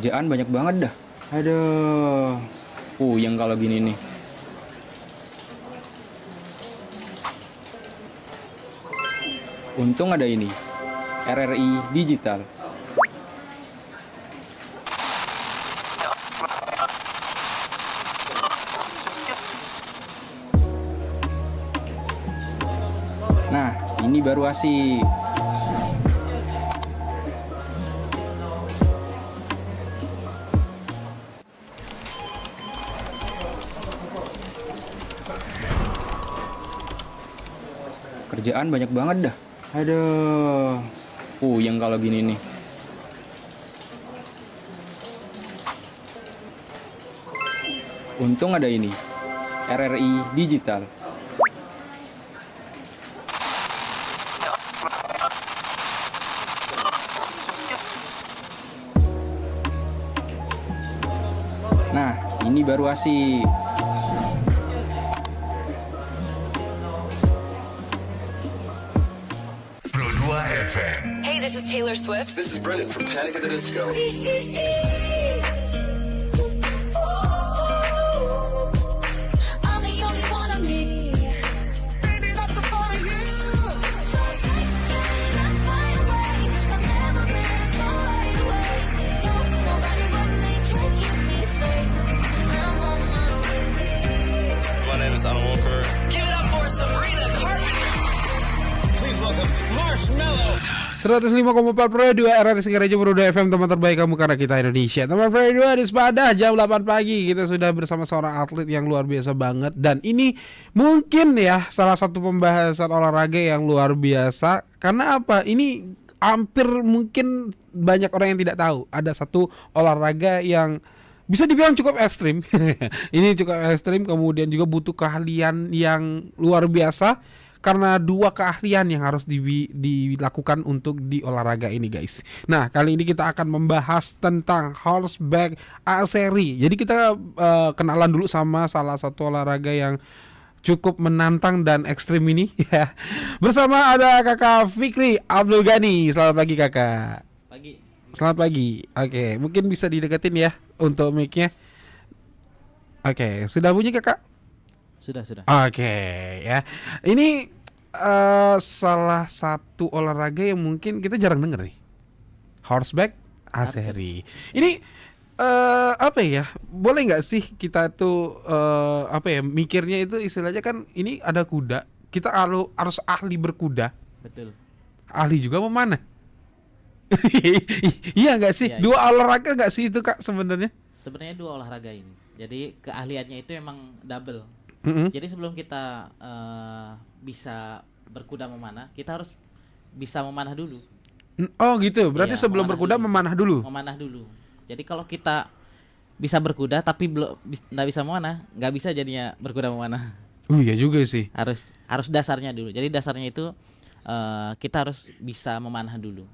Kerjaan banyak banget dah. Aduh. Puyeng kalau gini nih. Untung ada ini. RRI Digital. Nah, ini baru asik. Kerjaan banyak banget dah. Aduh. Puyeng kalau gini nih. Untung ada ini. RRI Digital. Nah, ini baru asik. Pro 2 FM. Hey, this is Taylor Swift. This is Brennan from Panic at the Disco. I'm the only one of me. Baby, that's the part of you. So take me, let's fly away. I've never been so wide awake. No, nobody but me can keep me safe. I'm on my way. My name is Alan Walker. Give it up for Sabrina Carpenter. Please welcome Marshmello. 105,4 Pro 2 RRI Singaraja Pro 2 FM, teman terbaik kamu karena kita Indonesia. Teman Pro 2 di Sepadah jam 8 pagi kita sudah bersama seorang atlet yang luar biasa banget. Dan ini mungkin ya salah satu pembahasan olahraga yang luar biasa. Karena apa? Ini hampir mungkin banyak orang yang tidak tahu. Ada satu olahraga yang bisa dibilang cukup ekstrim. Ini cukup ekstrim, kemudian juga butuh keahlian yang luar biasa. Karena dua keahlian yang harus dilakukan untuk di olahraga ini, guys. Nah, kali ini kita akan membahas tentang horseback archery. Jadi kita kenalan dulu sama salah satu olahraga yang cukup menantang dan ekstrim ini ya. Bersama ada Kakak Fikri Abdul Ghani. Selamat pagi, Kakak. Pagi. Selamat pagi. Oke, mungkin bisa dideketin ya untuk mic-nya. Oke, sudah bunyi, Kakak? Sudah. Oke, ya. Ini salah satu olahraga yang mungkin kita jarang denger nih. Horseback archery. Ini apa ya? Boleh nggak sih kita tuh apa ya? Mikirnya itu istilahnya kan ini ada kuda. Kita harus ahli berkuda. Betul. Ahli juga memanah. Iya nggak sih? Iya, Dua olahraga nggak sih itu, Kak, sebenarnya? Sebenarnya dua olahraga ini. Jadi keahliannya itu emang double. Jadi sebelum kita bisa berkuda memanah, kita harus bisa memanah dulu. Oh gitu. Berarti Iya, sebelum berkuda memanah dulu. Memanah dulu. Jadi kalau kita bisa berkuda tapi belum nggak bisa memanah, nggak bisa jadinya berkuda memanah. Iya juga sih. Harus dasarnya dulu. Jadi dasarnya itu kita harus bisa memanah dulu.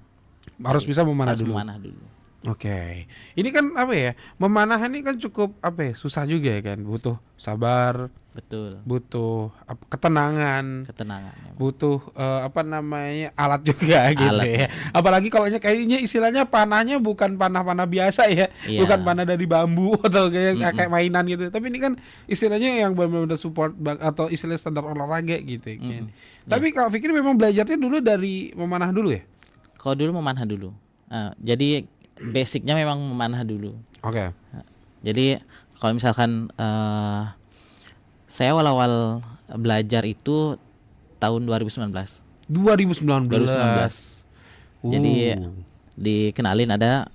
Harus bisa memanah harus dulu. memanah dulu. Oke. Ini kan apa ya? Memanah ini kan cukup apa ya? Susah juga ya kan. Butuh sabar, Betul. butuh ketenangan, Ketenangan. butuh apa namanya? Alat juga gitu Alat. ya. Apalagi kalau kayaknya istilahnya panahnya bukan panah-panah biasa ya. Iya. Bukan panah dari bambu atau kayak mainan gitu. Tapi ini kan istilahnya yang benar-benar support atau istilah standar olahraga gitu kan. Tapi kalau pikir memang belajarnya dulu dari memanah dulu ya? Kalau dulu memanah dulu. Jadi basicnya memang memanah dulu. Oke. Jadi kalau misalkan saya awal-awal belajar itu tahun 2019. 2019. Jadi dikenalin ada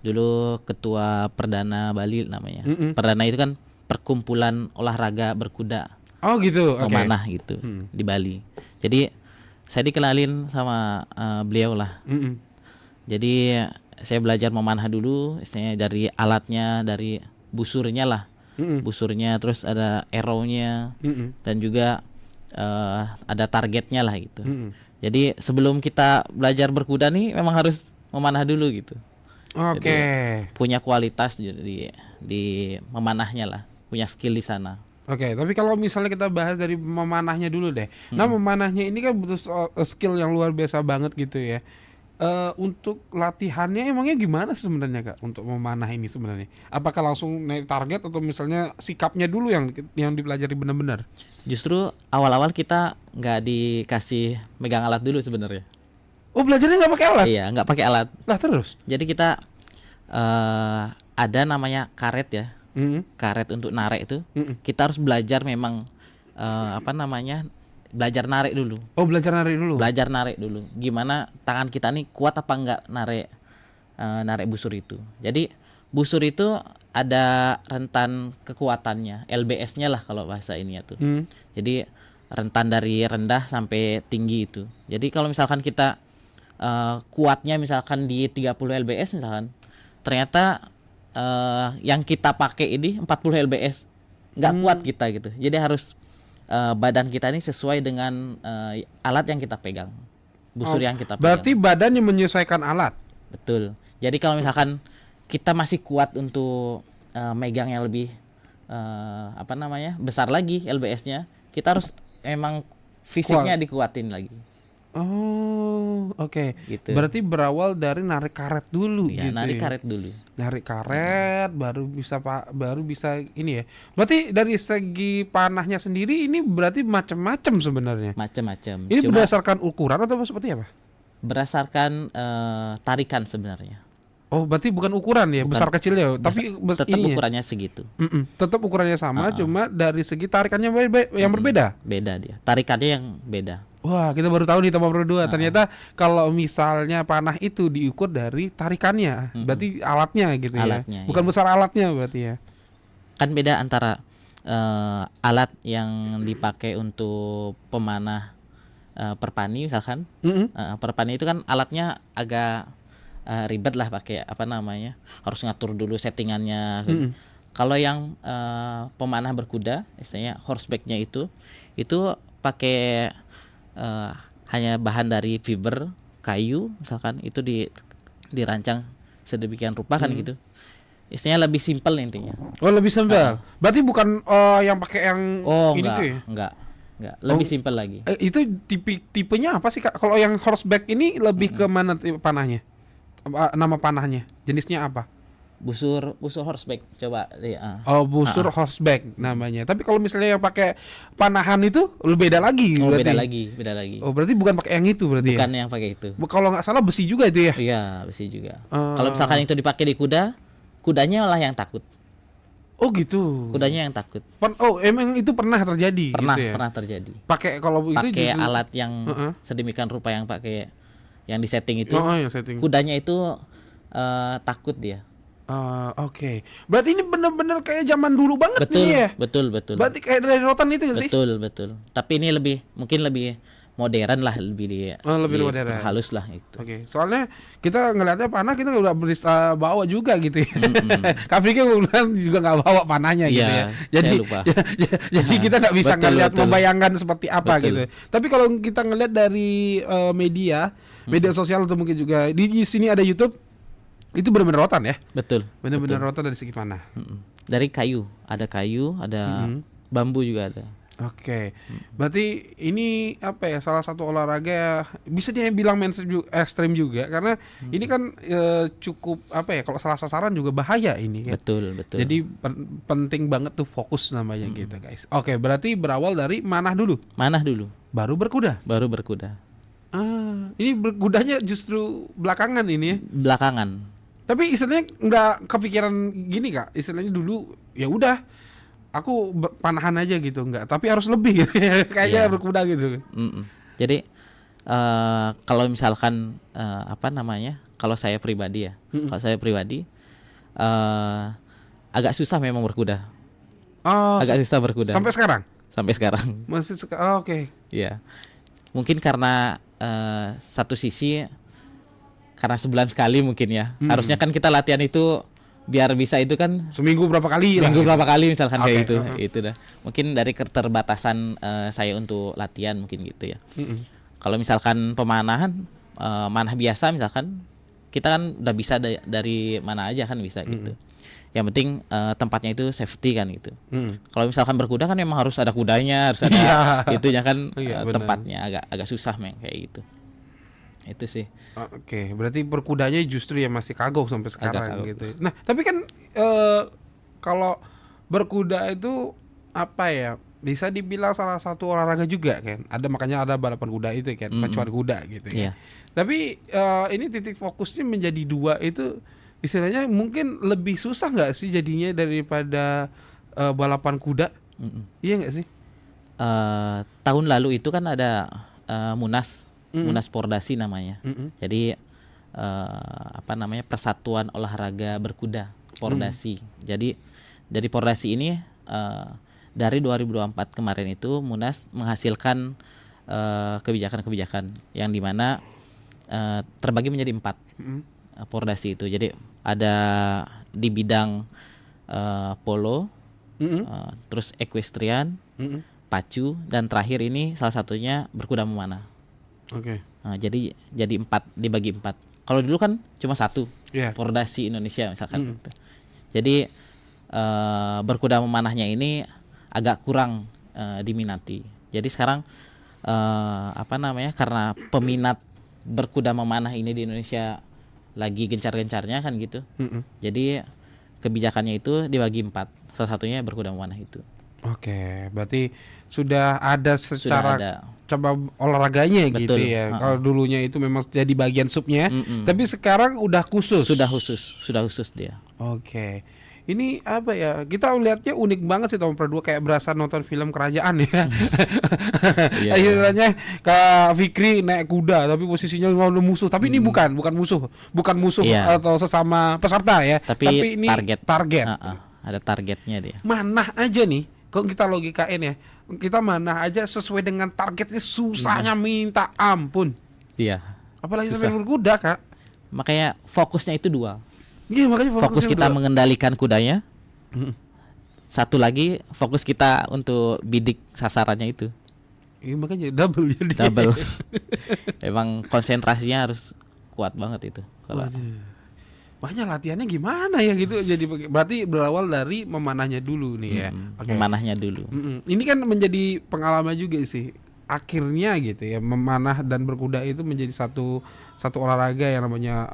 dulu ketua Perdana Bali namanya. Perdana itu kan perkumpulan olahraga berkuda. Oh gitu. Oke. Memanah gitu di Bali. Jadi saya dikenalin sama beliau lah. Jadi saya belajar memanah dulu, istilahnya dari alatnya, dari busurnya lah, busurnya, terus ada arrow-nya, dan juga ada targetnya lah gitu. Jadi sebelum kita belajar berkuda nih, memang harus memanah dulu gitu. Oke. Jadi, punya kualitas di memanahnya lah, punya skill di sana. Oke, tapi kalau misalnya kita bahas dari memanahnya dulu deh. Nah, memanahnya ini kan butuh skill yang luar biasa banget gitu ya. untuk latihannya emangnya gimana sih sebenarnya Kak untuk memanah ini sebenarnya? Apakah langsung naik target atau misalnya sikapnya dulu yang dipelajari benar-benar? Justru awal-awal kita nggak dikasih megang alat dulu sebenarnya. Oh, belajarnya nggak pakai alat? Iya, nggak pakai alat. Lah terus? Jadi kita ada namanya karet ya, karet untuk narik itu. Kita harus belajar memang belajar narik dulu. Oh, belajar narik dulu. Belajar narik dulu. Gimana tangan kita nih kuat apa enggak narik busur itu. Jadi busur itu ada rentan kekuatannya, LBS-nya lah kalau bahasa ini ya tuh. Jadi rentan dari rendah sampai tinggi itu. Jadi kalau misalkan kita kuatnya misalkan di 30 LBS misalkan, ternyata yang kita pakai ini 40 LBS, nggak kuat kita gitu. Jadi harus badan kita ini sesuai dengan alat yang kita pegang, busur yang kita pegang. Berarti badannya menyesuaikan alat. Betul. Jadi kalau misalkan kita masih kuat untuk megang yang lebih besar lagi LBS-nya, kita harus emang fisiknya dikuatin lagi. Oh, oke. Gitu. Berarti berawal dari narik karet dulu Ya, gitu. narik karet dulu. Narik karet baru bisa ini ya. Berarti dari segi panahnya sendiri ini berarti macam-macam sebenarnya. Macam-macam. Ini Cuma berdasarkan ukuran atau seperti apa? berdasarkan tarikan sebenarnya. Oh, berarti bukan ukuran ya, Bukan. besar kecilnya, tapi Tetap ininya. ukurannya segitu. Tetap ukurannya sama, cuma dari segi tarikannya yang berbeda. Beda dia. Tarikannya yang beda. Wah, kita baru tahu nih Teman Pro 2. Ternyata kalau misalnya panah itu diukur dari tarikannya, berarti alatnya gitu Alatnya, ya. Bukan iya. besar alatnya berarti ya. Kan beda antara alat yang dipakai untuk pemanah perpani misalkan. Perpani itu kan alatnya agak ribet lah, pakai harus ngatur dulu settingannya. Kalau yang pemanah berkuda, istilahnya horsebacknya itu pakai hanya bahan dari fiber kayu misalkan, itu dirancang sedemikian rupa kan gitu. Istilahnya lebih simpel intinya. Oh, lebih simpel. Berarti bukan yang pakai yang ini enggak, tuh ya. enggak, lebih simpel lagi. Itu tipenya apa sih Kak? Kalau yang horseback ini lebih ke mana panahnya? Nama panahnya, jenisnya apa? Busur horseback, coba Oh, busur horseback namanya. Tapi kalau misalnya yang pakai panahan itu beda lagi berarti. beda lagi. Oh, berarti bukan pakai yang itu berarti Bukan ya? yang pakai itu. Kalau nggak salah besi juga itu ya? Iya, besi juga. Kalau misalkan itu dipakai di kuda, kudanya lah yang takut. Oh gitu. Kudanya yang takut. Oh, emang itu pernah terjadi? Pernah, gitu ya? pernah terjadi. Pakai kalau itu Pakai justru- alat yang sedemikian rupa yang pakai yang di setting itu. yang setting. Kudanya itu takut dia. Oke. Berarti ini benar-benar kayak zaman dulu banget Betul, nih ya? betul. Berarti kayak dari rotan itu nggak sih? Betul. Tapi ini mungkin lebih modern lah, lebih modern. halus lah itu. Oke, soalnya kita ngelihatnya panah kita udah bisa bawa juga gitu ya. Kak Vicky juga nggak bawa panahnya gitu Iya, ya. Jadi saya lupa. jadi kita nggak bisa Betul, ngelihat betul. membayangkan seperti apa Betul. gitu. Tapi kalau kita ngelihat dari media sosial atau mungkin juga di sini ada YouTube, itu benar-benar rotan ya. Betul. Benar-benar rotan dari segi panah. Dari kayu, ada bambu juga ada. Oke, berarti ini apa ya, salah satu olahraga bisa dia bilang mainstream ekstrim juga karena ini kan cukup apa ya, kalau salah sasaran juga bahaya ini kan. Betul. Jadi penting banget tuh fokus namanya gitu guys. Oke, berarti berawal dari manah dulu, baru berkuda. Ini berkudanya justru belakangan ini ya. Belakangan. Tapi istilahnya nggak kepikiran gini Kak, istilahnya dulu ya udah aku panahan aja gitu, enggak, tapi harus lebih gitu. Kayaknya Iya. berkuda gitu. Jadi kalau misalkan kalau saya pribadi ya, agak susah memang berkuda. Oh, Agak susah berkuda. sampai sekarang? Sampai sekarang. Masih oke. Iya. Mungkin karena satu sisi karena sebulan sekali mungkin ya. Harusnya kan kita latihan itu biar bisa itu kan Seminggu berapa kali lah? berapa kali misalkan kayak Oke, gitu. Itu dah. Mungkin dari keterbatasan saya untuk latihan mungkin gitu ya. Kalau misalkan pemanahan manah biasa misalkan, kita kan udah bisa dari mana aja kan bisa gitu. Yang penting tempatnya itu safety kan gitu. Kalau misalkan berkuda kan memang harus ada kudanya, harus ada Iya. itunya kan, Iya, benar. tempatnya agak susah kayak gitu. Itu sih. Oke, berarti berkudanya justru ya masih kagok sampai sekarang kagok. gitu. Nah, tapi kan kalau berkuda itu apa ya? Bisa dibilang salah satu olahraga juga kan. Ada makanya ada balapan kuda itu kan, pacuan kuda gitu ya. Iya. Tapi ini titik fokusnya menjadi dua itu istilahnya mungkin lebih susah nggak sih jadinya daripada balapan kuda? Iya nggak sih? Tahun lalu itu kan ada Munas Pordasi namanya. Jadi apa namanya, Persatuan Olahraga Berkuda Pordasi. Jadi dari Pordasi ini dari 2024 kemarin itu Munas menghasilkan kebijakan-kebijakan yang dimana terbagi menjadi 4 Pordasi itu. Jadi ada di bidang polo, terus equestrian, pacu, dan terakhir ini salah satunya berkuda memanah. Oke. Jadi 4, dibagi 4. Kalau dulu kan cuma 1, Iya. Pordasi Indonesia misalkan gitu. Jadi berkuda memanahnya ini agak kurang diminati. Jadi sekarang apa namanya, karena peminat berkuda memanah ini di Indonesia lagi gencar-gencarnya kan gitu. Jadi kebijakannya itu dibagi 4. Salah satunya berkuda memanah itu. Oke, berarti sudah ada secara ada. cabang olahraganya gitu Betul. ya. Kalau dulunya itu memang jadi bagian subnya, tapi sekarang udah khusus. Sudah khusus dia. Oke. Ini apa ya? Kita lihatnya unik banget sih Tom Pradua, kayak berasa nonton film kerajaan ya. Iya. Istilahnya Kak Fikri naik kuda tapi posisinya ngelawan musuh. Tapi ini bukan musuh Iya. atau sesama peserta ya. Tapi ini target. Ada targetnya dia. Manah aja nih, kalau kita logikain ya, kita manah aja sesuai dengan targetnya susahnya minta ampun. Iya. Apalagi Susah. sampai berkuda, Kak. Makanya fokusnya itu 2. Iya, makanya Fokus fokusnya kita berdua. mengendalikan kudanya. Satu lagi fokus kita untuk bidik sasarannya itu. Iya, makanya double jadi. Double. Emang konsentrasinya harus kuat banget itu. Kalau Makanya latihannya gimana ya gitu. Jadi berarti berawal dari memanahnya dulu nih ya. Oke. memanahnya dulu. Ini kan menjadi pengalaman juga sih. Akhirnya gitu ya, memanah dan berkuda itu menjadi satu olahraga yang namanya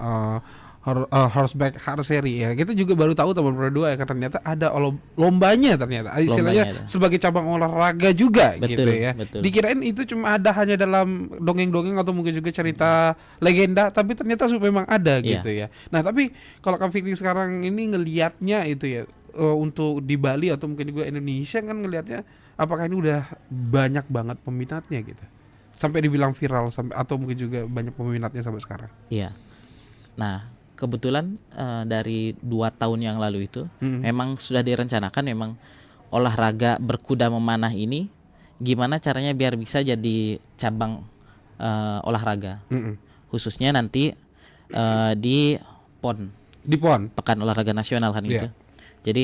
horseback archery ya. Kita juga baru tahu teman Pradua ya, ternyata ada lombanya ternyata. Istilahnya Lombanya ada. sebagai cabang olahraga juga gitu Betul, ya. betul. Dikirain itu cuma ada hanya dalam dongeng-dongeng atau mungkin juga cerita legenda, tapi ternyata memang ada Iya. gitu ya. Nah, tapi kalau Kak Fikri sekarang ini ngelihatnya itu ya, untuk di Bali atau mungkin juga Indonesia kan ngelihatnya apakah ini udah banyak banget peminatnya gitu. Sampai dibilang viral sampai atau mungkin juga banyak peminatnya sampai sekarang. Iya. Nah, kebetulan dari 2 tahun yang lalu itu memang sudah direncanakan memang olahraga berkuda memanah ini gimana caranya biar bisa jadi cabang olahraga. Khususnya nanti di PON, Di PON. Pekan Olahraga Nasional kan Iya. itu. Jadi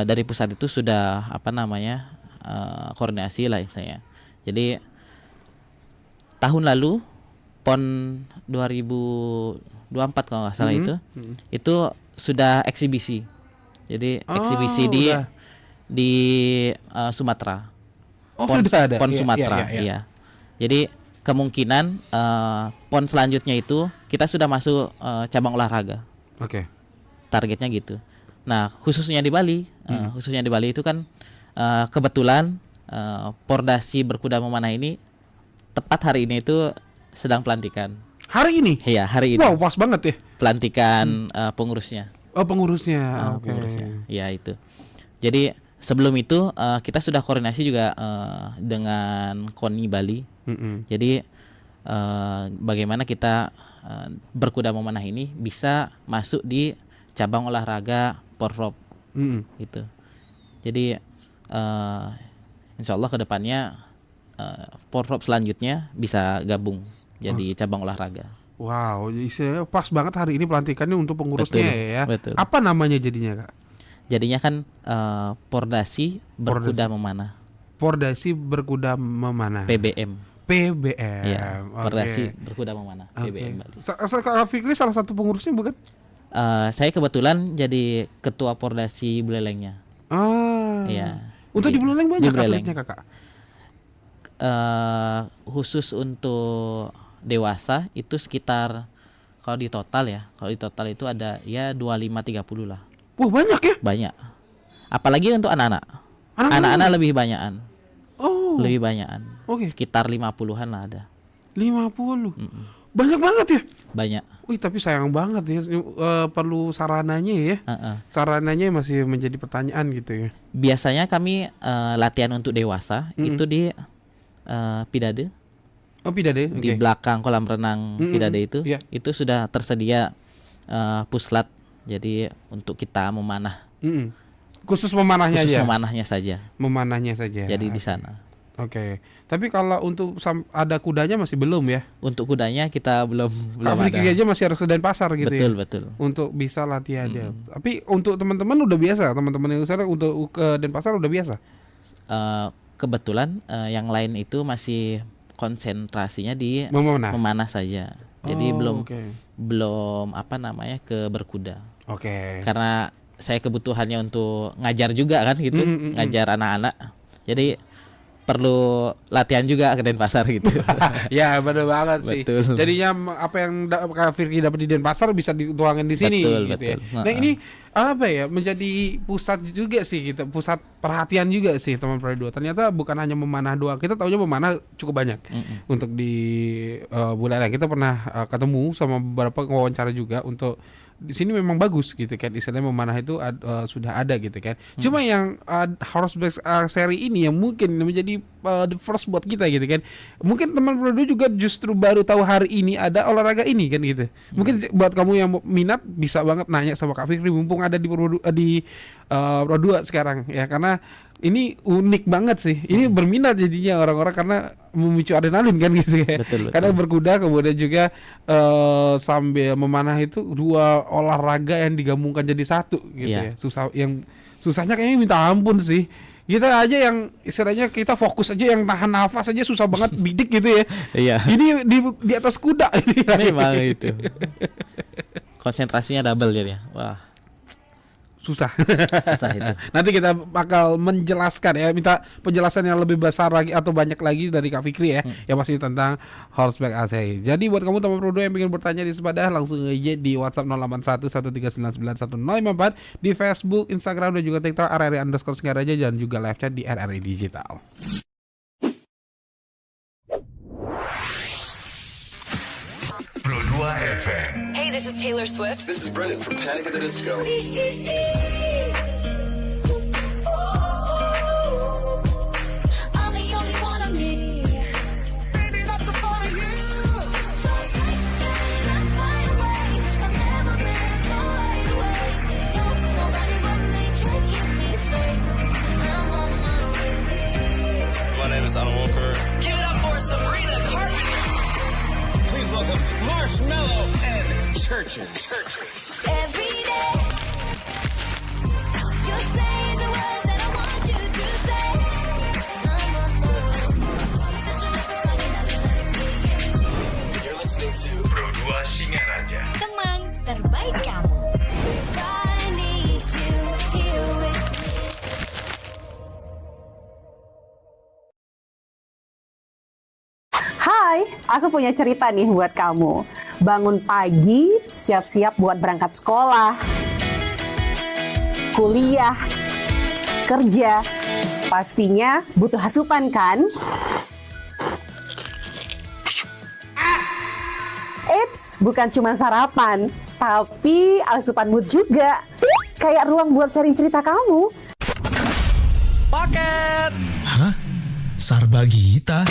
dari pusat itu sudah apa namanya koordinasi lah istilahnya. Jadi tahun lalu PON 2024 kalau nggak salah itu sudah eksibisi. Jadi eksibisi udah. di Sumatera. Oh, PON, sudah ada. PON Iya, Sumatera, iya, iya. iya. Jadi kemungkinan PON selanjutnya itu kita sudah masuk cabang olahraga. Oke. Targetnya gitu. Nah, khususnya di Bali, itu kan kebetulan Pordasi berkuda memanah ini tepat hari ini itu sedang pelantikan. Hari ini? Iya, hari ini. Wow, pas banget ya. Pelantikan pengurusnya. Oh, pengurusnya. Oke. Pengurusnya. Iya, itu. Jadi sebelum itu kita sudah koordinasi juga dengan KONI Bali. Jadi bagaimana kita berkuda memanah ini bisa masuk di cabang olahraga Porprov gitu. Jadi insya Allah kedepannya Porprov selanjutnya bisa gabung jadi cabang olahraga. Wow, jadi pas banget hari ini pelantikannya untuk pengurusnya Betul, ya. betul. Apa namanya jadinya, Kak? Jadinya kan Pordasi berkuda memanah. Pordasi berkuda memanah. PBM. PBM. Iya, Oke. Pordasi berkuda memanah. Oke. PBM Bali. Kak Fikri salah satu pengurusnya bukan? Saya kebetulan jadi ketua Pordasi Bulelengnya. Ah. Iya. Untuk di Buleleng banyak Buleleng. atletnya, Kakak. Khusus untuk dewasa itu sekitar kalau di total itu ada ya 25-30 lah. Wah, banyak ya? Banyak. Apalagi untuk anak-anak. Anak-anak lebih banyakan. Oh. Lebih banyakan. Oke. Sekitar 50-an lah ada. 50. Banyak banget ya? Banyak. Wih, tapi sayang banget ya, perlu sarananya ya. Sarananya masih menjadi pertanyaan gitu ya. Biasanya kami latihan untuk dewasa itu di Pidade. Oh, Pidade. Di belakang kolam renang Pidade itu. Iya. Itu sudah tersedia puslat. Jadi untuk kita memanah. Khusus memanahnya Khusus aja. memanahnya saja. Jadi di sana. Oke. Tapi kalau untuk ada kudanya masih belum ya? Untuk kudanya kita belum Kak Fikri ada. aja masih harus ke Denpasar gitu ya? Betul. Untuk bisa latihan aja. Tapi untuk teman-teman udah biasa, teman-teman yang sekarang untuk ke Denpasar udah biasa. Kebetulan yang lain itu masih konsentrasinya di memanah saja. Jadi belum ke berkuda. Oke. Karena saya kebutuhannya untuk ngajar juga kan gitu, ngajar anak-anak. Jadi perlu latihan juga ke Denpasar gitu. Ya, benar banget sih. Betul. Jadinya apa yang Kak Firki dapat di Denpasar bisa dituangin di sini gitu ya. Nah, ini apa ya, menjadi pusat juga sih gitu, pusat perhatian juga sih teman Pro 2. Ternyata bukan hanya memanah doang. Kita taunya memanah cukup banyak. Untuk di Buleleng kita pernah ketemu sama beberapa wawancara juga untuk di sini memang bagus gitu kan, istilahnya memanah itu sudah ada gitu kan. Cuma yang horseback seri ini yang mungkin menjadi the first buat kita gitu kan. Mungkin teman Pro 2 juga justru baru tahu hari ini ada olahraga ini kan gitu. Mungkin buat kamu yang minat bisa banget nanya sama Kak Fikri mumpung ada di Pro 2 sekarang ya, karena ini unik banget sih. Ini berminat jadinya orang-orang karena memicu adrenalin kan gitu ya. Betul. Karena berkuda kemudian juga sambil memanah itu dua olahraga yang digabungkan jadi satu gitu ya. Susahnya kayaknya minta ampun sih. Kita aja yang istilahnya kita fokus aja yang nahan nafas aja susah banget bidik gitu ya. Iya. Ini di atas kuda ini. Memang itu. Konsentrasinya double jadi ya. Wah. Susah itu. Nanti kita bakal menjelaskan ya, minta penjelasan yang lebih besar lagi atau banyak lagi dari Kak Fikri ya, yang pasti tentang horseback ACI. Jadi buat kamu teman Pro 2 yang ingin bertanya di Sepadah, langsung aja di WhatsApp 0811399104, di Facebook, Instagram dan juga TikTok RRI_Singaraja, dan juga live chat di RRI Digital. Pro 2 FM. Hey, this is Taylor Swift. This is Brendan from Panic at the Disco. I'm the only one of me. Baby, that's the part of you. So let's fly away. I've never been so wide awake. No, nobody but me can keep me safe. I'm on my way. My name is Alan Walker. Give it up for Sabrina Carpenter. Please welcome Marshmello and Churches. Every day, you're saying the words that I want you to say. I'm on my way. Searching everybody that me. You're listening to Pro 2 Singaraja. Teman terbaik kamu. 'Cause I need you here with me. Hai, aku punya cerita nih buat kamu. Bangun pagi, siap-siap buat berangkat sekolah, kuliah, kerja. Pastinya butuh asupan kan? Eits, bukan cuma sarapan, tapi asupan mood juga. Kayak ruang buat sharing cerita kamu. Paket. Sarbagita.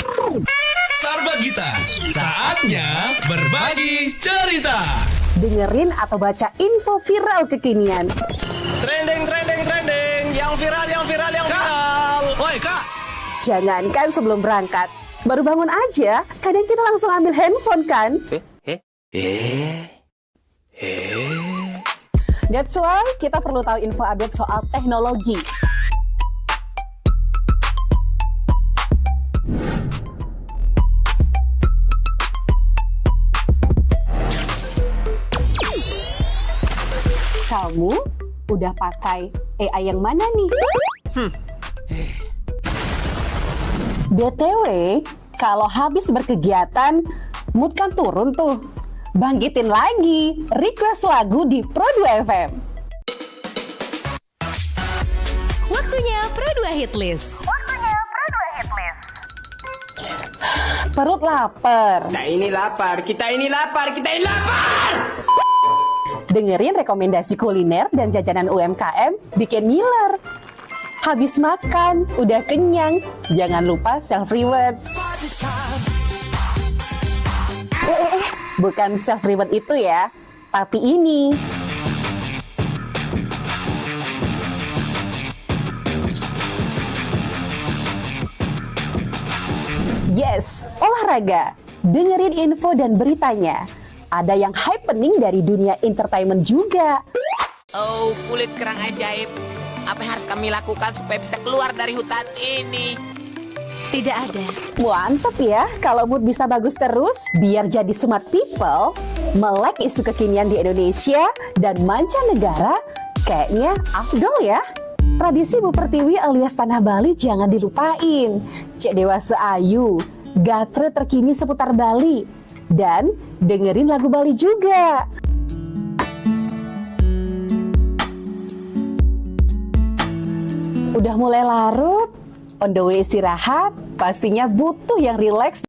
Sarbagita. Saatnya berbagi cerita. Dengerin atau baca info viral kekinian. Trending. Yang viral. Woi, Kak. Jangankan sebelum berangkat, baru bangun aja, kadang kita langsung ambil handphone kan? That's why kita perlu tahu info update soal teknologi. Kamu udah pakai AI yang mana nih? BTW, kalau habis berkegiatan, Mood kan turun tuh. Bangkitin lagi, request lagu di Pro2 FM. Waktunya Pro2 Hitlist. Perut lapar. Kita ini lapar, kita ini lapar, kita ini lapar. Dengerin rekomendasi kuliner dan jajanan UMKM bikin ngiler. Habis makan, udah kenyang, jangan lupa self-reward. Bukan self-reward itu ya, tapi ini. Yes, olahraga. Dengerin info dan beritanya. Ada yang happening dari dunia entertainment juga. Oh, kulit kerang ajaib. Apa yang harus kami lakukan supaya bisa keluar dari hutan ini? Tidak ada. Mantep ya, kalau mood bisa bagus terus, biar jadi smart people, melek isu kekinian di Indonesia dan mancanegara, kayaknya afdol ya. Tradisi Bu Pertiwi alias Tanah Bali jangan dilupain. Cek Dewasa Ayu, gatre terkini seputar Bali, dan dengerin lagu Bali juga. Udah mulai larut, on the way istirahat, pastinya butuh yang rileks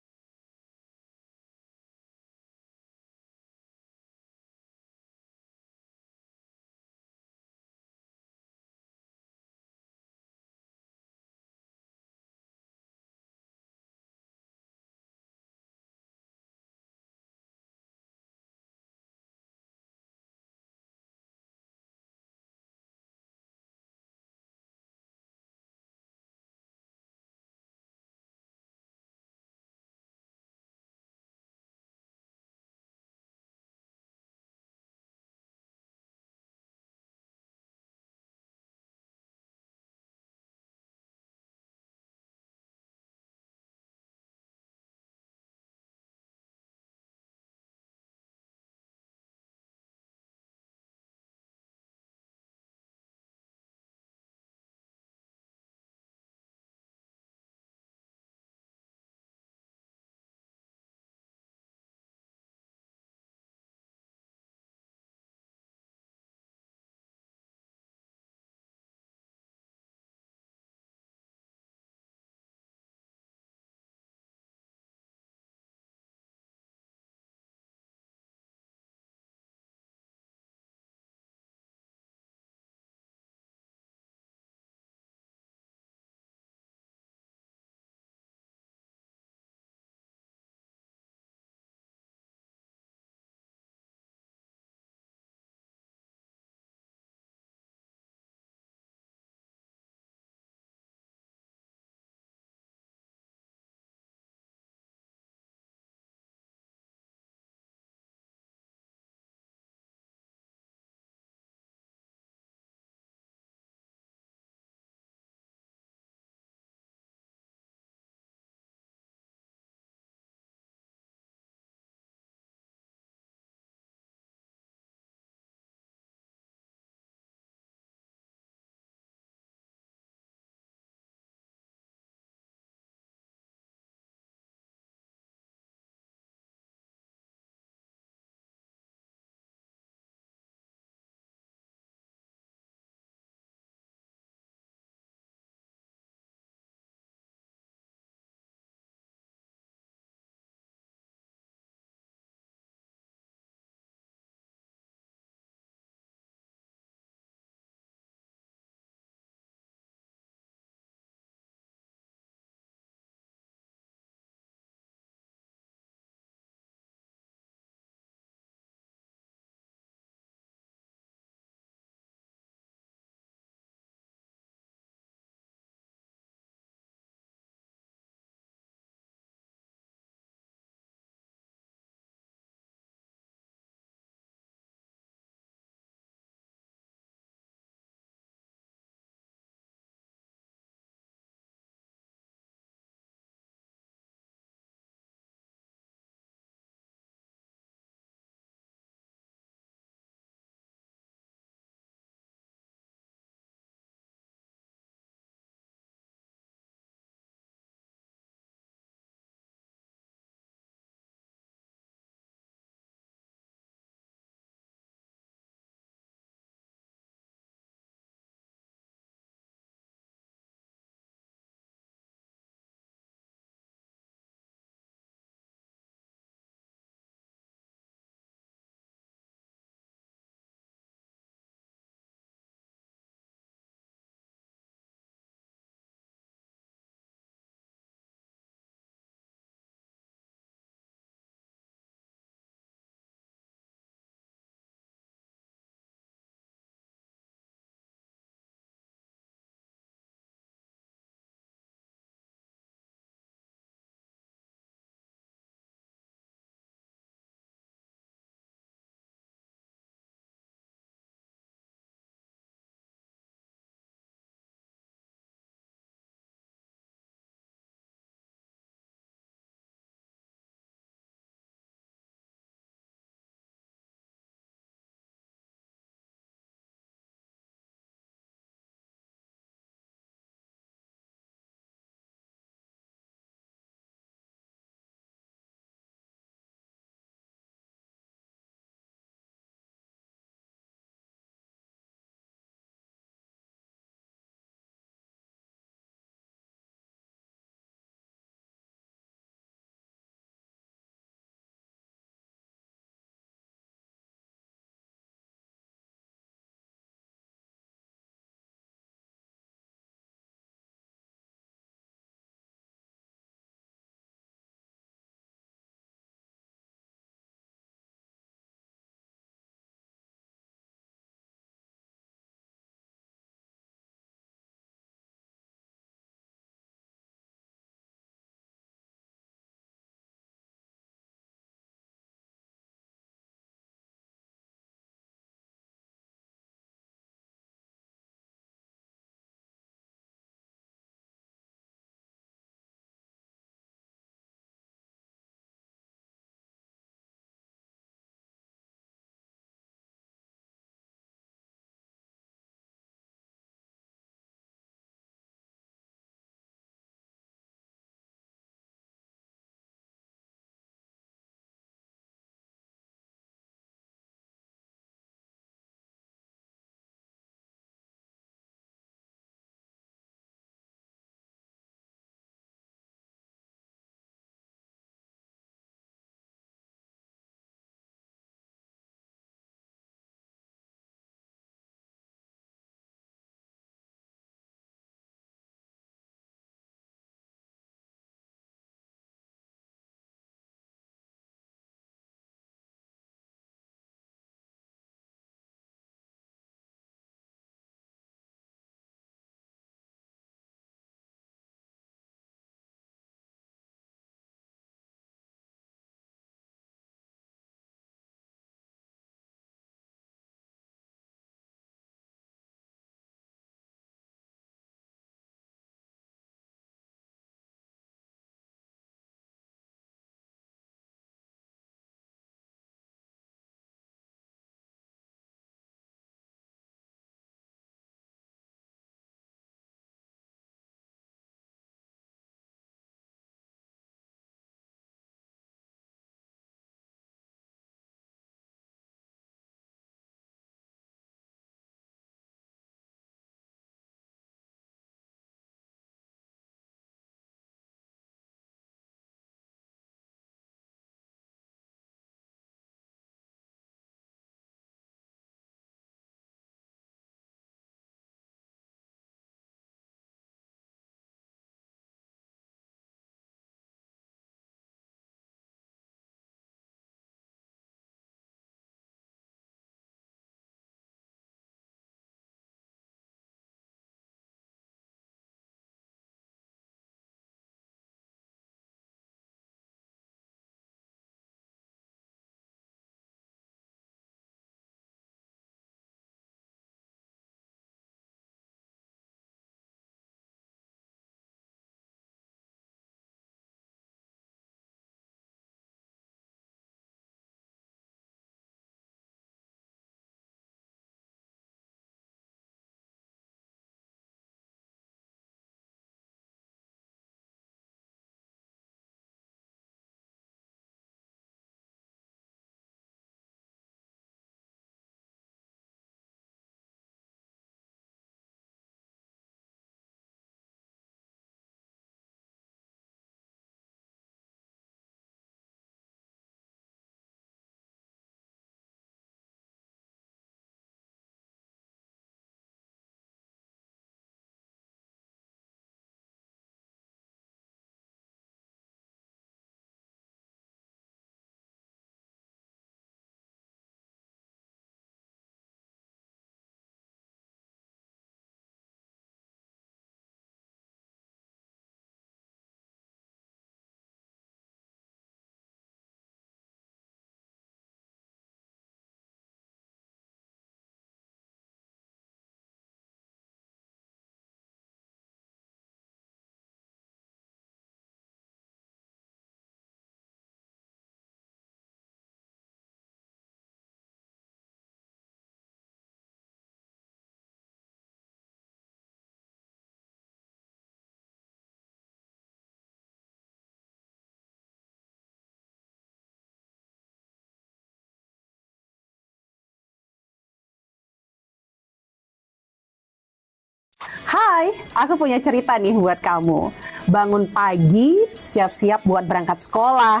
Hai, aku punya cerita nih buat kamu. Bangun pagi, siap-siap buat berangkat sekolah,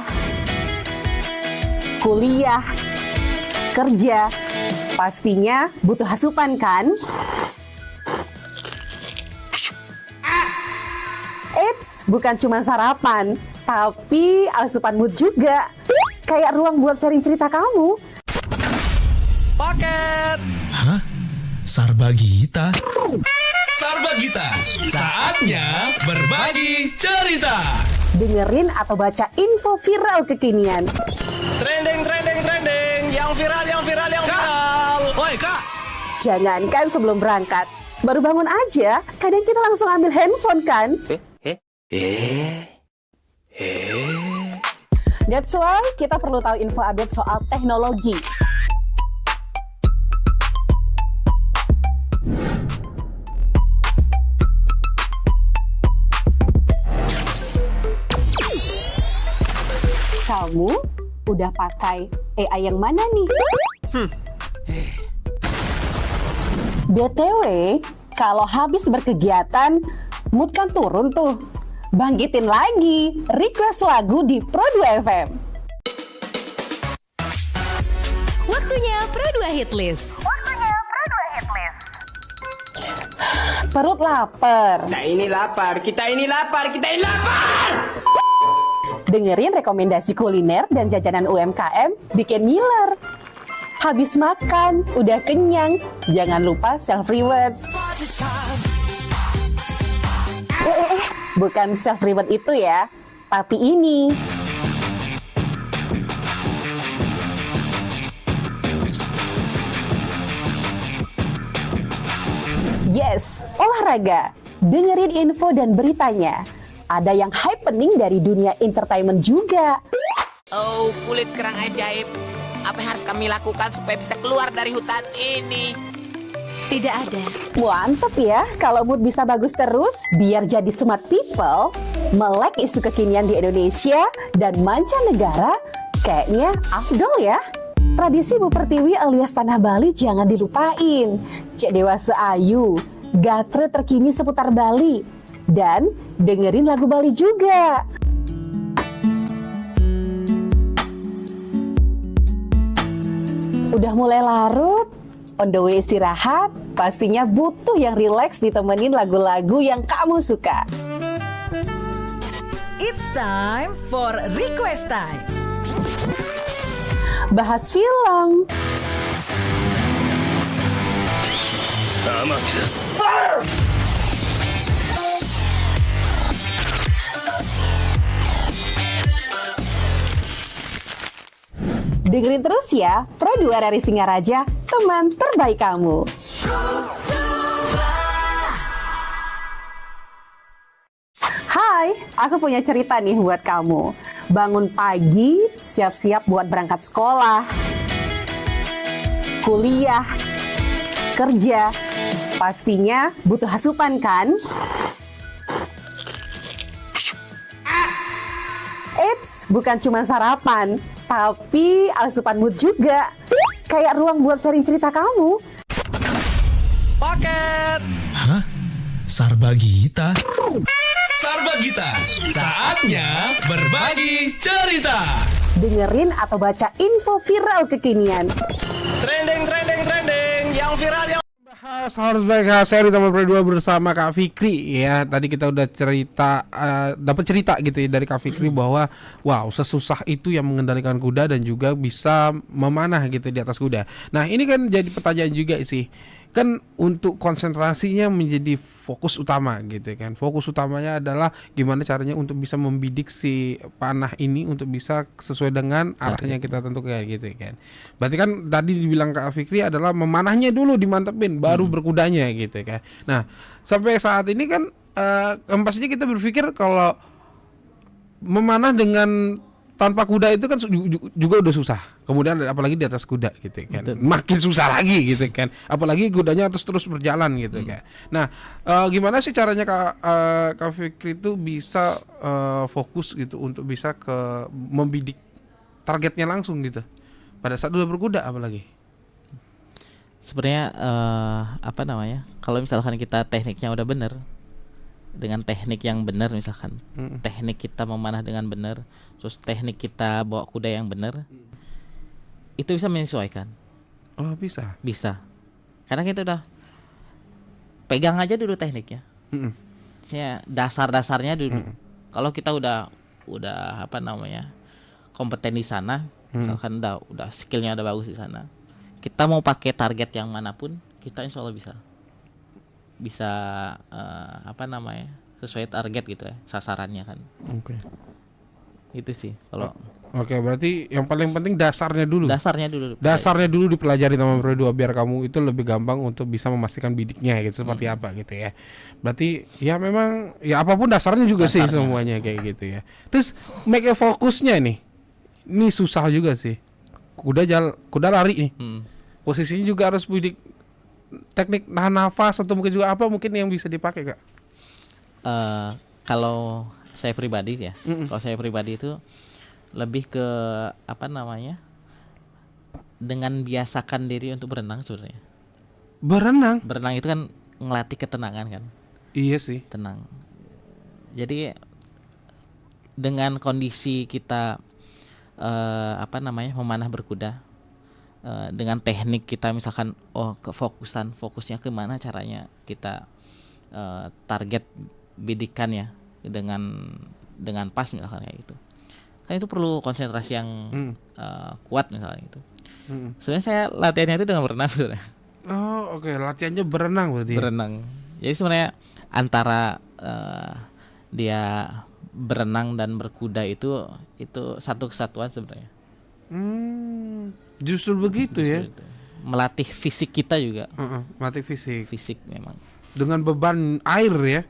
kuliah, kerja. Pastinya butuh asupan kan? Eits, bukan cuma sarapan, tapi asupan mood juga. Kayak ruang buat sharing cerita kamu. Paket. Hah? Sarbagita? Sarbagita, saatnya berbagi cerita. Dengerin atau baca info viral kekinian. Trending. Yang viral. Woi kak! Jangankan sebelum berangkat, baru bangun aja, kadang kita langsung ambil handphone kan? That's why kita perlu tahu info update soal teknologi. Kamu udah pakai AI yang mana nih? BTW, kalau habis berkegiatan, mood kan turun tuh. Bangkitin lagi, request lagu di Pro2 FM. Waktunya Pro2 Hitlist. Perut lapar. Kita ini lapar. Dengerin rekomendasi kuliner dan jajanan UMKM bikin ngiler. Habis makan, udah kenyang, jangan lupa self-reward. Bukan self-reward itu ya, tapi ini. Yes, olahraga. Dengerin info dan beritanya. Ada yang happening dari dunia entertainment juga. Oh, kulit kerang ajaib. Apa yang harus kami lakukan supaya bisa keluar dari hutan ini? Tidak ada. Mantep ya, kalau mood bisa bagus terus, biar jadi smart people, melek isu kekinian di Indonesia dan mancanegara, kayaknya afdol ya. Tradisi Bu Pertiwi alias Tanah Bali jangan dilupain. Cek Dewasa Ayu, gatre terkini seputar Bali. Dan dengerin lagu Bali juga. Udah mulai larut, on the way istirahat, pastinya butuh yang rileks ditemenin lagu-lagu yang kamu suka. It's time for request time. Bahas film, dengerin terus ya, Pro2 RRI Singaraja, teman terbaik kamu. Hai, aku punya cerita nih buat kamu. Bangun pagi, siap-siap buat berangkat sekolah, kuliah, kerja. Pastinya butuh asupan kan? Eits, bukan cuma sarapan, tapi asupan mood juga. Kayak ruang buat sharing cerita kamu. Paket. Hah? Sarbagita? Sarbagita, saatnya berbagi cerita. Dengerin atau baca info viral kekinian. Trending. Yang viral. Harus baik seri teman Pro2 bersama Kak Fikri ya. Tadi kita udah cerita dapat cerita gitu ya dari Kak Fikri bahwa wow, sesusah itu yang mengendalikan kuda dan juga bisa memanah gitu di atas kuda. Nah, ini kan jadi pertanyaan juga sih. Kan untuk konsentrasinya menjadi fokus utama gitu kan. Fokus utamanya adalah gimana caranya untuk bisa membidik si panah ini untuk bisa sesuai dengan arahnya kita tentukan gitu kan. Berarti kan tadi dibilang Kak Fikri adalah memanahnya dulu dimantepin baru berkudanya gitu kan. Nah, sampai saat ini kan pastinya kita berpikir kalau memanah dengan tanpa kuda itu kan juga udah susah. Kemudian apalagi di atas kuda gitu kan. Betul. Makin susah lagi gitu kan. Apalagi kudanya terus berjalan gitu kan. Nah, gimana sih caranya Kak Fikri itu bisa fokus gitu untuk bisa ke membidik targetnya langsung gitu. Pada saat udah berkuda apalagi. Sebenarnya apa namanya? Kalau misalkan kita tekniknya udah bener, dengan teknik yang benar misalkan, teknik kita memanah dengan benar, terus teknik kita bawa kuda yang benar, itu bisa menyesuaikan. Oh, bisa. Bisa. Karena kita udah pegang aja dulu tekniknya. Dasar-dasarnya dulu. Kalau kita udah apa namanya? Kompeten di sana, misalkan udah skillnya udah bagus di sana. Kita mau pakai target yang manapun, kita insya Allah bisa apa namanya, sesuai target gitu ya, sasarannya kan. Oke. Itu sih kalau. Oke, berarti yang paling penting dasarnya dulu. Dasarnya dulu dipelajari sama Pro 2 biar kamu itu lebih gampang untuk bisa memastikan bidiknya gitu seperti apa gitu ya. Berarti ya memang ya apapun dasarnya juga sih semuanya kayak gitu ya. Terus make fokusnya nih. Ini susah juga sih. Kuda lari nih. Posisinya juga harus bidik, teknik nahan nafas atau mungkin juga apa mungkin yang bisa dipakai, Kak? Kalau saya pribadi ya, kalau saya pribadi itu lebih ke apa namanya, dengan biasakan diri untuk berenang sebenarnya. Berenang itu kan ngelatih ketenangan kan. Iya sih. Tenang. Jadi dengan kondisi kita apa namanya, memanah berkuda, dengan teknik kita misalkan fokusnya kemana, caranya kita target bidikan ya dengan pas misalkan kayak gitu. Kan itu perlu konsentrasi yang kuat misalnya gitu. Sebenarnya saya latihannya itu dengan berenang sebenarnya. Oh, oke. Latihannya berenang berarti. Berenang. Jadi sebenarnya antara dia berenang dan berkuda itu satu kesatuan sebenarnya. Justru begitu ya. Itu. Melatih fisik kita juga. Melatih fisik. Fisik memang. Dengan beban air ya.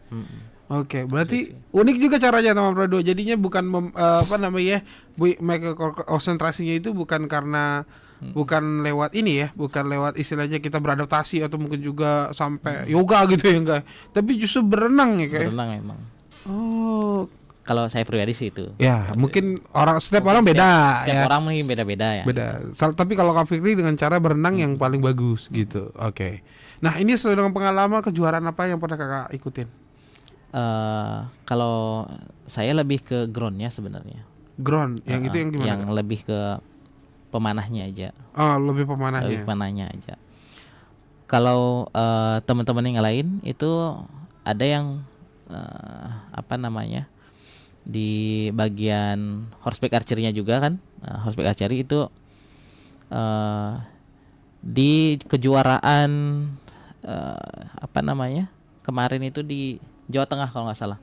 Oke, berarti unik juga caranya teman Pro 2. Jadinya bukan apa namanya, konsentrasinya itu bukan karena bukan lewat ini ya, bukan lewat istilahnya kita beradaptasi atau mungkin juga sampai yoga gitu ya, enggak. Tapi justru berenang ya kayak. Berenang memang. Oh, kalau saya pribadi sih itu. Ya, mungkin setiap orang beda. Setiap orang mungkin beda-beda ya. Beda. Tapi kalau Kak Fikri dengan cara berenang yang paling bagus gitu. Oke. Nah, ini sesuai dengan pengalaman kejuaraan apa yang pernah Kakak ikutin? Kalau saya lebih ke groundnya sebenarnya. Ground, yang itu yang gimana? Yang lebih ke pemanahnya aja. Oh, lebih pemanahnya. Lebih pemanahnya aja. Kalau teman-teman yang lain itu ada yang apa namanya, di bagian horseback archery-nya juga kan. Horseback archery itu di kejuaraan apa namanya, kemarin itu di Jawa Tengah kalau nggak salah,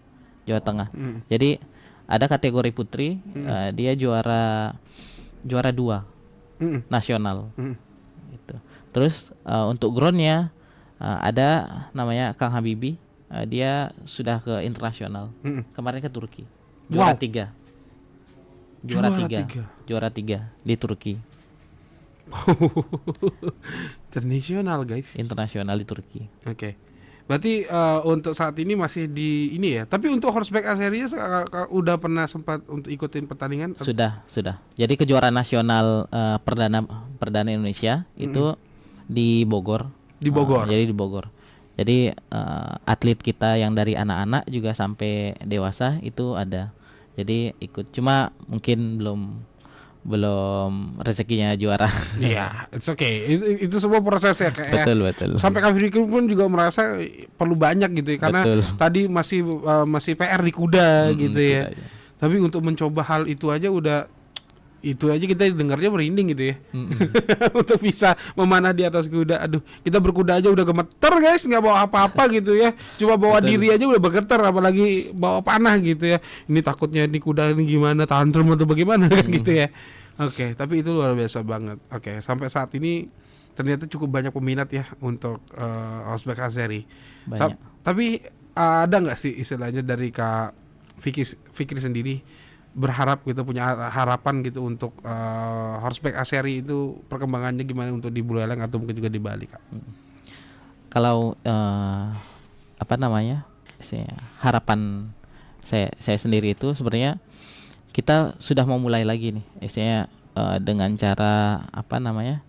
Jawa Tengah. Jadi ada kategori putri, dia juara 2 nasional. Gitu. Terus untuk groundnya ada namanya Kang Habibi, dia sudah ke internasional. Kemarin ke Turki, juara 3. Juara 3 di Turki. Internasional guys. Internasional di Turki. Oke. Berarti untuk saat ini masih di ini ya. Tapi untuk horseback archery udah pernah sempat untuk ikutin pertandingan? Sudah. Jadi kejuaraan nasional perdana Indonesia itu di Bogor. Di Bogor. Jadi di Bogor. Jadi atlet kita yang dari anak-anak juga sampai dewasa itu ada. Jadi ikut. Cuma mungkin belum rezekinya juara. Iya, it's okay. Itu semua proses ya kayak. Betul. Sampai Kak Fikri pun juga merasa perlu banyak gitu ya, karena tadi masih PR di kuda gitu ya. Kuda, ya. Tapi untuk mencoba hal itu aja kita dengarnya merinding gitu ya. Untuk bisa memanah di atas kuda. Aduh, kita berkuda aja udah gemeter guys, nggak bawa apa-apa gitu ya. Cuma bawa diri aja udah bergetar, apalagi bawa panah gitu ya. Ini takutnya di kuda ini gimana, tantrum atau bagaimana kan gitu ya. Oke, tapi itu luar biasa banget. Oke, sampai saat ini ternyata cukup banyak peminat ya untuk horseback archery. Tapi ada nggak sih istilahnya dari Kak Fikri sendiri berharap gitu, punya harapan gitu untuk horseback archery itu perkembangannya gimana untuk di Buleleng atau mungkin juga di Bali, Kak? Kalau apa namanya, harapan saya sendiri itu sebenarnya kita sudah mau mulai lagi nih, istilahnya dengan cara apa namanya,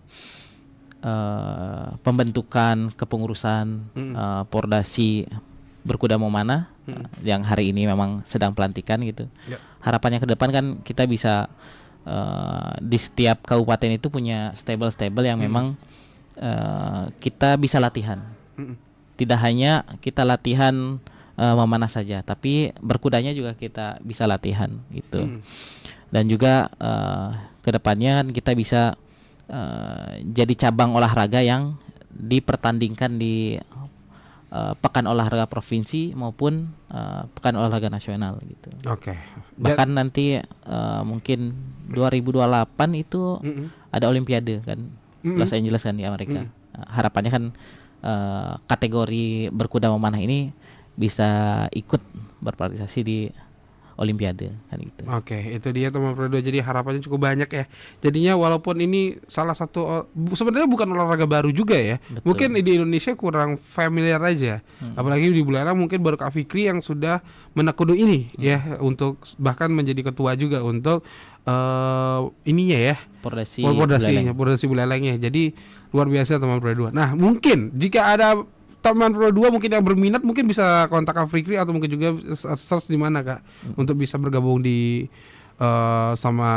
pembentukan kepengurusan Pordasi Berkuda Memanah yang hari ini memang sedang pelantikan gitu. Harapannya ke depan kan kita bisa di setiap kabupaten itu punya stable yang memang kita bisa latihan. Tidak hanya kita latihan memanah saja, tapi berkudanya juga kita bisa latihan gitu. Dan juga kedepannya kan kita bisa jadi cabang olahraga yang dipertandingkan di pekan olahraga provinsi maupun pekan olahraga nasional gitu. Oke. Bahkan nanti mungkin 2028 itu ada Olimpiade kan, Los Angeles kan di Amerika. Harapannya kan kategori berkuda memanah ini bisa ikut berpartisipasi di Olimpiade kan gitu. Oke, itu dia teman Pro 2. Jadi harapannya cukup banyak ya. Jadinya walaupun ini salah satu sebenarnya bukan olahraga baru juga ya. Betul. Mungkin di Indonesia kurang familiar aja. Apalagi di Buleleng mungkin baru Kak Fikri yang sudah menekuni ini ya, untuk bahkan menjadi ketua juga untuk ininya ya. Pordasi Bulelengnya. Jadi luar biasa teman Pro 2. Nah, mungkin jika ada teman Pro 2 mungkin yang berminat mungkin bisa kontak Kak Fikri atau mungkin juga search di mana Kak untuk bisa bergabung di sama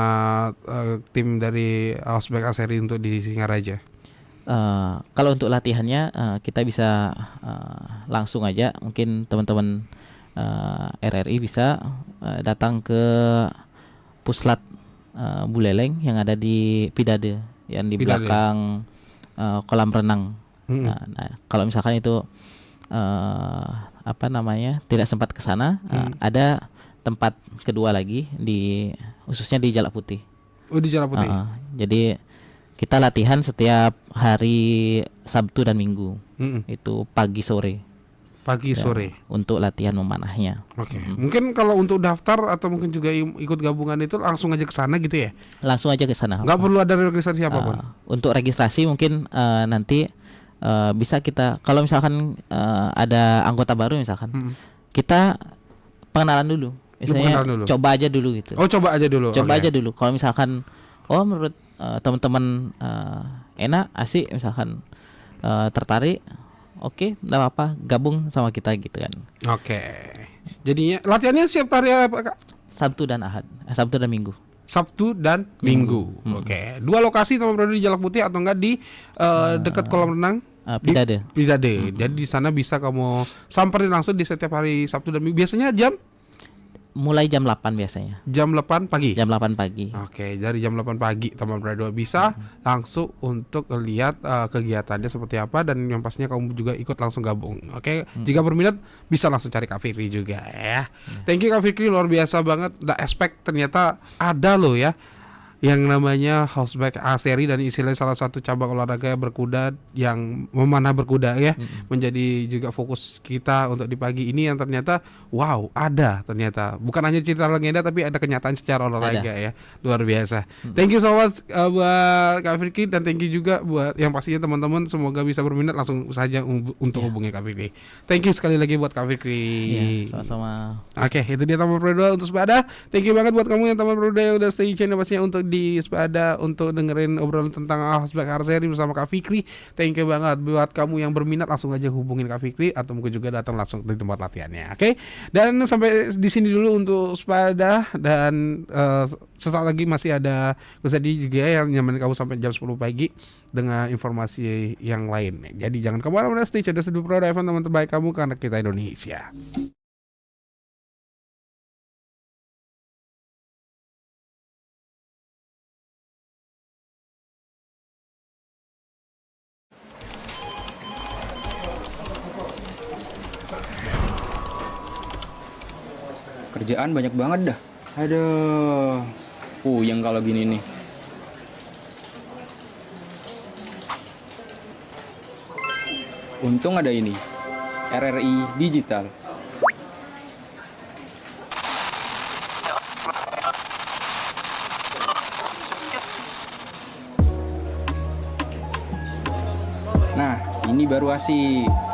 tim dari Ausbek Aseri untuk di Singaraja. Kalau untuk latihannya kita bisa langsung aja, mungkin teman-teman RRI bisa datang ke Puslat Buleleng yang ada di Pidade, yang di belakang kolam renang. Nah, kalau misalkan itu tidak sempat ke sana, ada tempat kedua lagi khususnya di Jalak Putih. Oh, di Jalak Putih. Jadi kita latihan setiap hari Sabtu dan Minggu. Itu pagi sore. Untuk latihan memanahnya. Oke. Mungkin kalau untuk daftar atau mungkin juga ikut gabungan itu langsung aja ke sana gitu ya? Langsung aja ke sana. Nggak perlu ada registrasi apapun. Untuk registrasi mungkin nanti bisa kita, kalau misalkan ada anggota baru misalkan, kita pengenalan dulu. Misalnya coba aja dulu gitu. Oh, coba aja dulu. Coba aja dulu. Kalau misalkan menurut teman-teman enak, asik, misalkan tertarik, oke, enggak apa-apa, gabung sama kita gitu kan. Oke. Jadinya latihannya setiap hari apa Kak? Sabtu dan Ahad. Sabtu dan Minggu. Sabtu dan Minggu. Oke. 2 lokasi teman Pro 2 di Jalak Putih atau enggak di dekat kolam renang? Pidade. Jadi di sana bisa kamu samperin langsung di setiap hari Sabtu dan Minggu. Biasanya jam? Mulai jam 8 biasanya. Jam 8 pagi? Jam 8 pagi. Oke, dari jam 8 pagi teman Pro 2 bisa langsung untuk lihat kegiatannya seperti apa, dan yang pastinya kamu juga ikut langsung gabung. Oke, jika berminat bisa langsung cari Kak Fikri juga ya. Thank you Kak Fikri, luar biasa banget. The Aspect ternyata ada loh ya yang namanya Ausbek Aseri, dan istilahnya salah satu cabang olahraga berkuda yang memanah berkuda ya, menjadi juga fokus kita untuk di pagi ini, yang ternyata wow ada, ternyata bukan hanya cerita legenda tapi ada kenyataan secara olahraga ya, luar biasa. Thank you so much buat Kak Fikri, dan thank you juga buat yang pastinya teman-teman, semoga bisa berminat langsung saja untuk hubungi Kak Fikri. Thank you sekali lagi buat Kak Fikri. Sama-sama. Oke, itu dia teman Pro 2 untuk sepeda. Thank you banget buat kamu yang teman Pro 2 yang udah stay tune pastinya untuk di sepeda untuk dengerin obrolan tentang Ausbek Aseri bersama Kak Fikri. Thank you banget buat kamu yang berminat, langsung aja hubungin Kak Fikri atau mungkin juga datang langsung di tempat latihannya. Oke. Dan sampai di sini dulu untuk sepeda, dan sesaat lagi masih ada Kusadi juga yang nyamain kamu sampai jam 10 pagi dengan informasi yang lain. Jadi jangan kemana-mana, stay tune di Pro FM, teman terbaik kamu karena kita Indonesia. Kerjaan banyak banget dah. Aduh. Yang kalau gini nih. Untung ada ini. RRI Digital. Nah, ini baru asik.